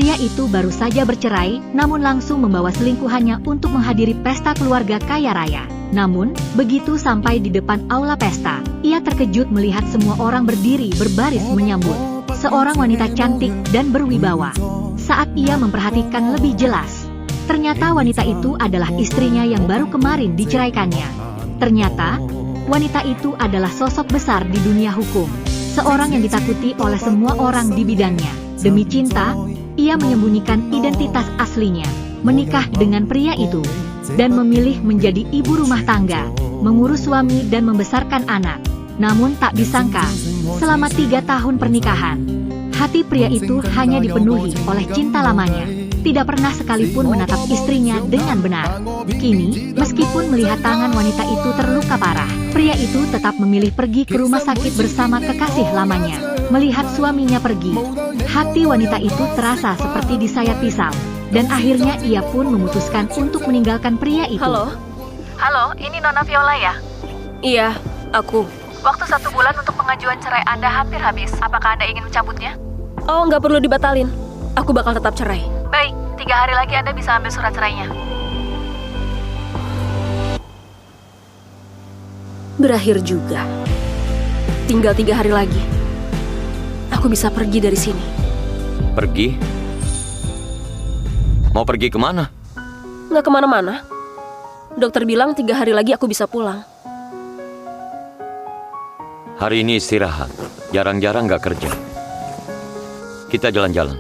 Pria itu baru saja bercerai, namun langsung membawa selingkuhannya untuk menghadiri pesta keluarga kaya raya. Namun, begitu sampai di depan aula pesta, ia terkejut melihat semua orang berdiri berbaris menyambut seorang wanita cantik dan berwibawa. Saat ia memperhatikan lebih jelas, ternyata wanita itu adalah istrinya yang baru kemarin diceraikannya. Ternyata, wanita itu adalah sosok besar di dunia hukum, seorang yang ditakuti oleh semua orang di bidangnya. Demi cinta, ia menyembunyikan identitas aslinya, menikah dengan pria itu, dan memilih menjadi ibu rumah tangga, mengurus suami dan membesarkan anak. Namun tak disangka, selama 3 tahun pernikahan, hati pria itu hanya dipenuhi oleh cinta lamanya, tidak pernah sekalipun menatap istrinya dengan benar. Kini, meskipun melihat tangan wanita itu terluka parah, pria itu tetap memilih pergi ke rumah sakit bersama kekasih lamanya. Melihat suaminya pergi, hati wanita itu terasa seperti disayat pisau, dan akhirnya ia pun memutuskan untuk meninggalkan pria itu. Halo, ini Nona Viola ya? Iya, aku. Waktu 1 bulan untuk pengajuan cerai Anda hampir habis. Apakah Anda ingin mencabutnya? Oh, nggak perlu dibatalin. Aku bakal tetap cerai. Baik, 3 hari lagi Anda bisa ambil surat cerainya. Berakhir juga. Tinggal 3 hari lagi. Aku bisa pergi dari sini. Pergi? Mau pergi kemana? Nggak kemana-mana. Dokter bilang 3 hari lagi aku bisa pulang. Hari ini istirahat. Jarang-jarang nggak kerja. Kita jalan-jalan.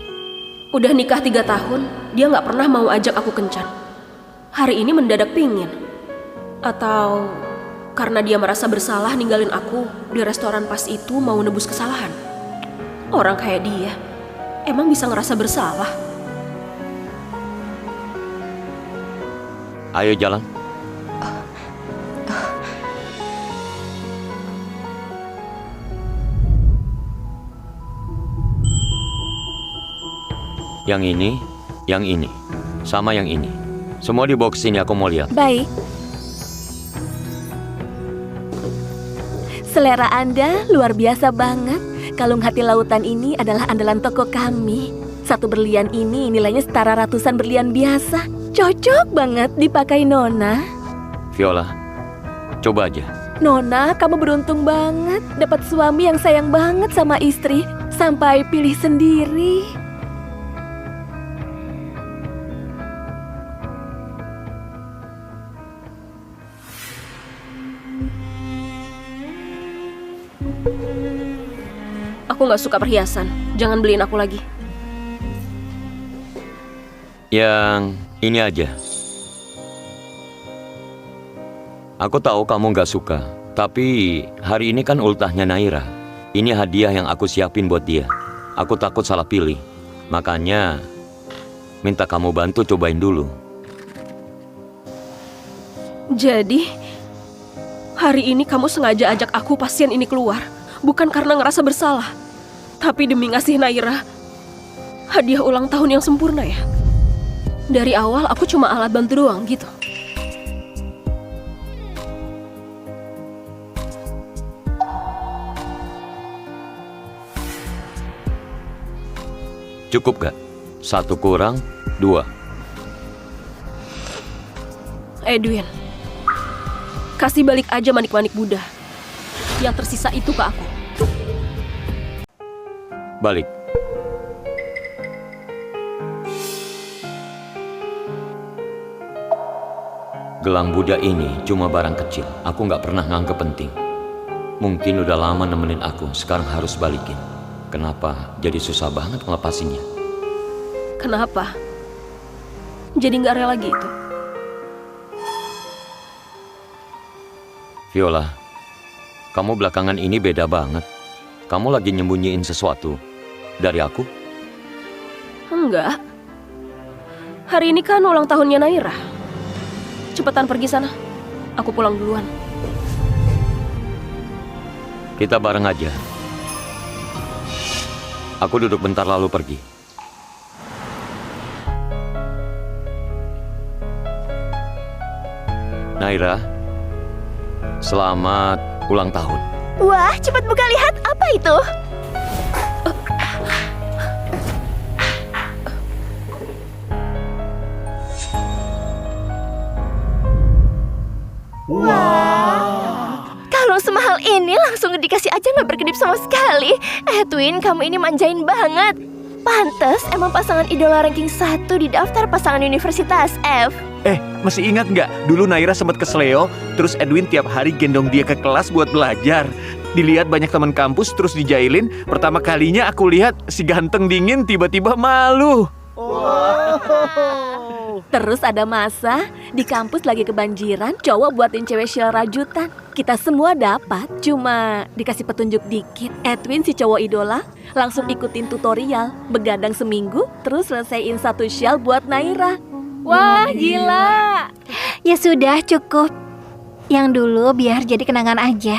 Udah nikah 3 tahun, dia nggak pernah mau ajak aku kencan. Hari ini mendadak pingin. Atau karena dia merasa bersalah ninggalin aku di restoran pas itu mau nebus kesalahan. Orang kayak dia, emang bisa ngerasa bersalah? Ayo jalan. Yang ini, sama yang ini. Semua di box ini aku mau lihat. Baik. Selera Anda luar biasa banget. Kalung hati lautan ini adalah andalan toko kami. 1 berlian ini nilainya setara ratusan berlian biasa. Cocok banget dipakai Nona. Viola, coba aja. Nona, kamu beruntung banget dapat suami yang sayang banget sama istri. Sampai pilih sendiri. Aku nggak suka perhiasan. Jangan beliin aku lagi. Yang ini aja. Aku tahu kamu nggak suka, tapi hari ini kan ultahnya Naira. Ini hadiah yang aku siapin buat dia. Aku takut salah pilih. Makanya minta kamu bantu cobain dulu. Jadi, hari ini kamu sengaja ajak aku pasien ini keluar. Bukan karena ngerasa bersalah, tapi demi ngasih Naira hadiah ulang tahun yang sempurna ya. Dari awal aku cuma alat bantu doang gitu. Cukup gak? 1 kurang 2. Edwin, kasih balik aja manik-manik Buddha. Yang tersisa itu ke aku. Balik. Gelang Buddha ini cuma barang kecil. Aku nggak pernah nganggep penting. Mungkin udah lama nemenin aku, sekarang harus balikin. Kenapa jadi susah banget ngelepasinnya? Kenapa? Jadi nggak rela gitu? Viola, kamu belakangan ini beda banget. Kamu lagi nyembunyiin sesuatu dari aku? Enggak. Hari ini kan ulang tahunnya Naira. Cepetan pergi sana. Aku pulang duluan. Kita bareng aja. Aku duduk bentar lalu pergi. Naira, selamat ulang tahun. Wah, cepat buka lihat apa itu? Ini langsung dikasih aja nggak berkedip sama sekali. Edwin, kamu ini manjain banget. Pantes emang pasangan idola ranking 1 di daftar pasangan Universitas F. Masih ingat nggak? Dulu Naira sempat ke Sleo, terus Edwin tiap hari gendong dia ke kelas buat belajar. Dilihat banyak teman kampus terus dijailin. Pertama kalinya aku lihat si ganteng dingin tiba-tiba malu. Terus ada masa di kampus lagi kebanjiran, cowok buatin cewek shell rajutan. Kita semua dapat, cuma dikasih petunjuk dikit. Edwin si cowok idola langsung ikutin tutorial, begadang seminggu, terus selesaiin satu shell buat Naira. Wah, gila. Ya sudah, cukup. Yang dulu biar jadi kenangan aja.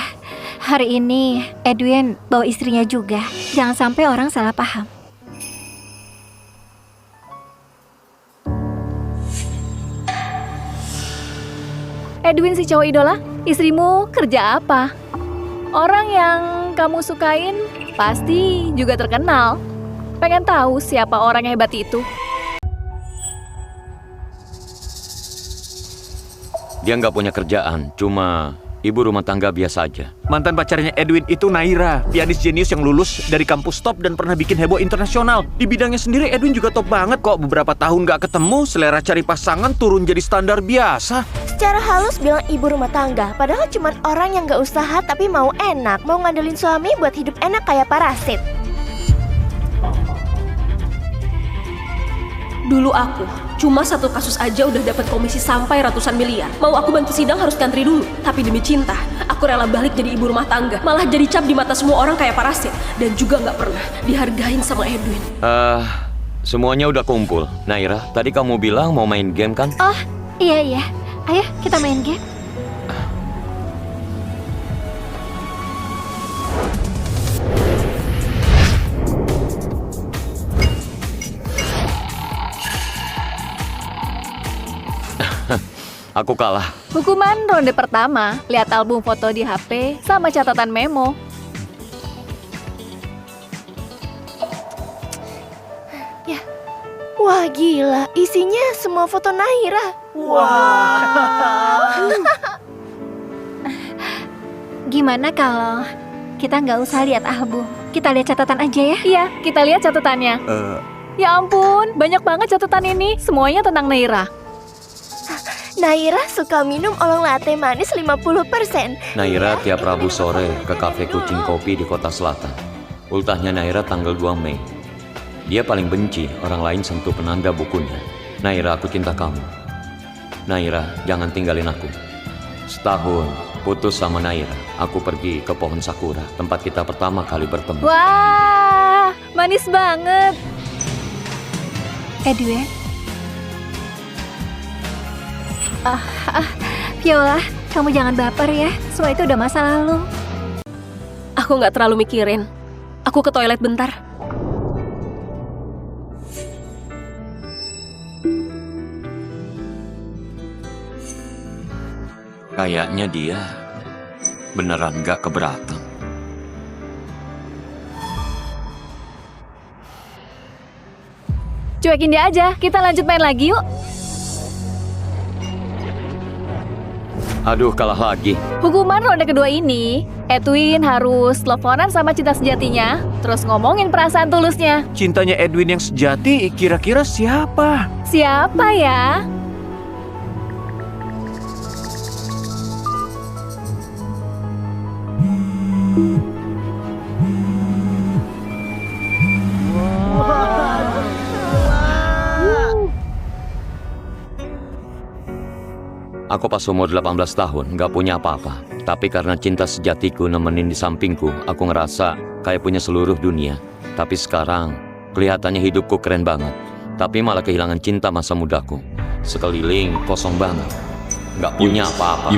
Hari ini Edwin bawa istrinya juga. Jangan sampai orang salah paham. Edwin si cowok idola, istrimu kerja apa? Orang yang kamu sukain pasti juga terkenal. Pengen tahu siapa orang yang hebat itu? Dia nggak punya kerjaan, cuma ibu rumah tangga biasa aja. Mantan pacarnya Edwin itu Naira, pianis jenius yang lulus dari kampus top dan pernah bikin heboh internasional. Di bidangnya sendiri Edwin juga top banget kok. Beberapa tahun nggak ketemu, selera cari pasangan turun jadi standar biasa. Secara halus bilang ibu rumah tangga, padahal cuma orang yang gak usaha tapi mau enak, mau ngandelin suami buat hidup enak kayak parasit. Dulu aku cuma satu kasus aja udah dapat komisi sampai ratusan miliar. Mau aku bantu sidang harus ngantri dulu. Tapi demi cinta, aku rela balik jadi ibu rumah tangga. Malah jadi cap di mata semua orang kayak parasit. Dan juga nggak pernah dihargain sama Edwin. Semuanya udah kumpul. Naira, tadi kamu bilang mau main game kan? Oh, iya. Ayo kita main game. Aku kalah. Hukuman ronde pertama, lihat album foto di HP sama catatan memo. Wah gila, isinya semua foto Naira. Gimana kalau kita nggak usah lihat album? Kita lihat catatan aja ya? Iya, kita lihat catatannya. Ya ampun, banyak banget catatan ini. Semuanya tentang Naira. Naira suka minum oolong latte manis 50%. Naira tiap Rabu sore ke kafe Kucing Kopi di Kota Selatan. Ultahnya Naira tanggal 2 Mei. Dia paling benci orang lain sentuh penanda bukunya. Naira, aku cinta kamu. Naira, jangan tinggalin aku. Setahun putus sama Naira, aku pergi ke pohon sakura, tempat kita pertama kali bertemu. Wah, manis banget. Edwin. Viola, kamu jangan baper ya. Semua itu udah masa lalu. Aku nggak terlalu mikirin. Aku ke toilet bentar. Kayaknya dia beneran gak keberatan. Cuekin dia aja, kita lanjut main lagi yuk. Aduh, kalah lagi. Hukuman ronde kedua ini, Edwin harus teleponan sama cinta sejatinya, terus ngomongin perasaan tulusnya. Cintanya Edwin yang sejati kira-kira siapa? Siapa ya? Aku pas umur 18 tahun, gak punya apa-apa. Tapi karena cinta sejatiku nemenin di sampingku, aku ngerasa kayak punya seluruh dunia. Tapi sekarang, kelihatannya hidupku keren banget. Tapi malah kehilangan cinta masa mudaku. Sekeliling kosong banget. Gak punya apa-apa.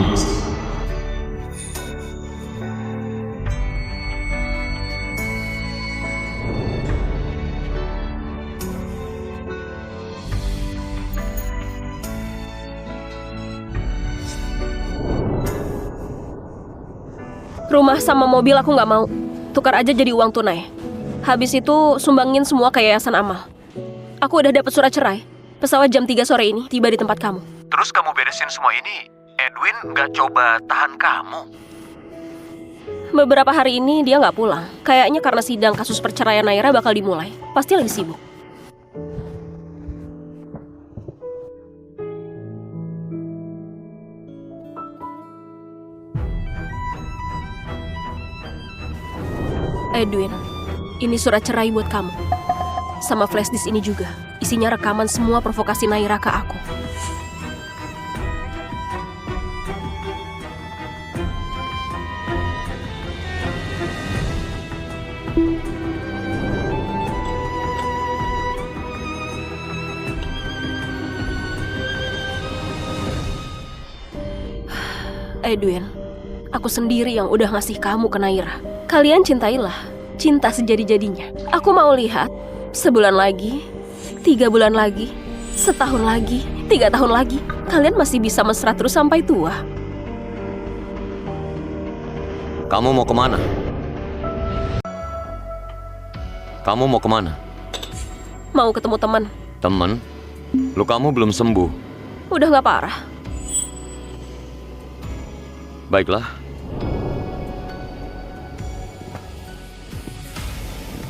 Rumah sama mobil aku nggak mau. Tukar aja jadi uang tunai. Habis itu sumbangin semua ke Yayasan Amal. Aku udah dapet surat cerai. Pesawat jam 3 sore ini tiba di tempat kamu. Terus kamu beresin semua ini, Edwin nggak coba tahan kamu? Beberapa hari ini dia nggak pulang. Kayaknya karena sidang kasus perceraian Naira bakal dimulai. Pasti lagi sibuk. Edwin, ini surat cerai buat kamu. Sama flash disk ini juga. Isinya rekaman semua provokasi Naira ke aku. Edwin, aku sendiri yang udah ngasih kamu ke Naira. Kalian cintailah, cinta sejadi-jadinya. Aku mau lihat, sebulan lagi, 3 bulan lagi, setahun lagi, 3 tahun lagi, kalian masih bisa mesra terus sampai tua. Kamu mau kemana? Kamu mau kemana? Mau ketemu teman. Temen? Lukamu belum sembuh. Udah gak parah. Baiklah.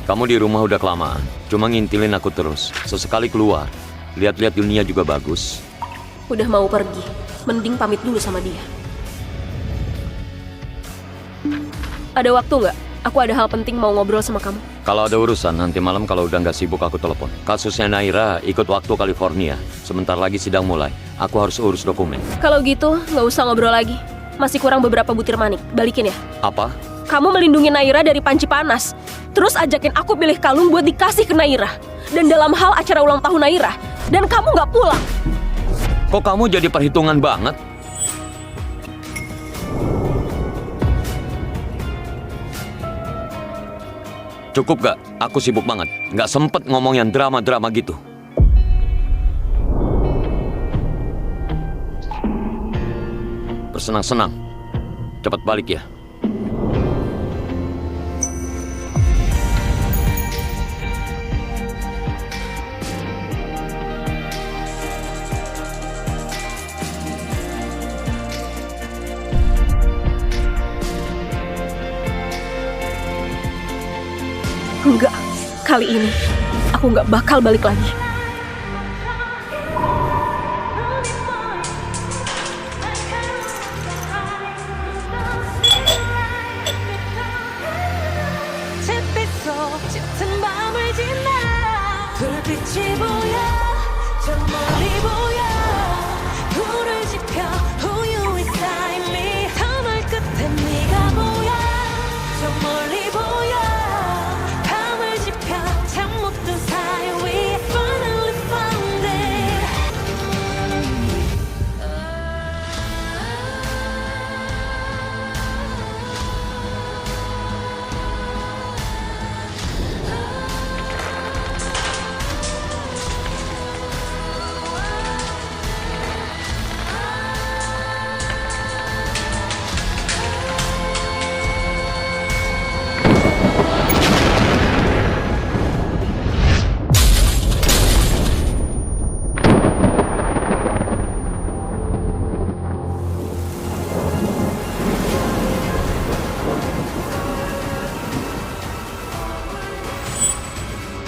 Kamu di rumah udah kelamaan. Cuma ngintilin aku terus. Sesekali keluar. Lihat-lihat dunia juga bagus. Udah mau pergi. Mending pamit dulu sama dia. Ada waktu nggak? Aku ada hal penting mau ngobrol sama kamu. Kalau ada urusan, nanti malam kalau udah nggak sibuk aku telepon. Kasusnya Naira ikut waktu California. Sebentar lagi sidang mulai. Aku harus urus dokumen. Kalau gitu, nggak usah ngobrol lagi. Masih kurang beberapa butir manik. Balikin ya. Apa? Kamu melindungi Naira dari panci panas. Terus ajakin aku pilih kalung buat dikasih ke Naira. Dan dalam hal acara ulang tahun Naira. Dan kamu nggak pulang. Kok kamu jadi perhitungan banget? Cukup gak? Aku sibuk banget. Nggak sempet ngomong yang drama-drama gitu. Bersenang-senang. Cepat balik ya. Enggak, kali ini aku nggak bakal balik lagi.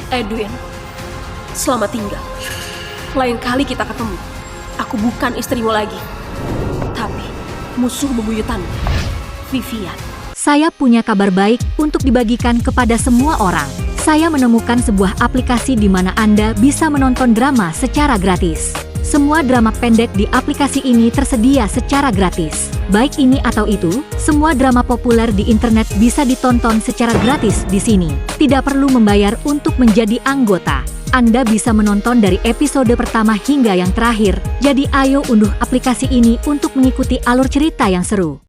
Edwin, selamat tinggal. Lain kali kita ketemu. Aku bukan istrimu lagi, tapi musuh bebuyutanmu, Vivian. Saya punya kabar baik untuk dibagikan kepada semua orang. Saya menemukan sebuah aplikasi di mana Anda bisa menonton drama secara gratis. Semua drama pendek di aplikasi ini tersedia secara gratis. Baik ini atau itu, semua drama populer di internet bisa ditonton secara gratis di sini. Tidak perlu membayar untuk menjadi anggota. Anda bisa menonton dari episode pertama hingga yang terakhir. Jadi ayo unduh aplikasi ini untuk mengikuti alur cerita yang seru.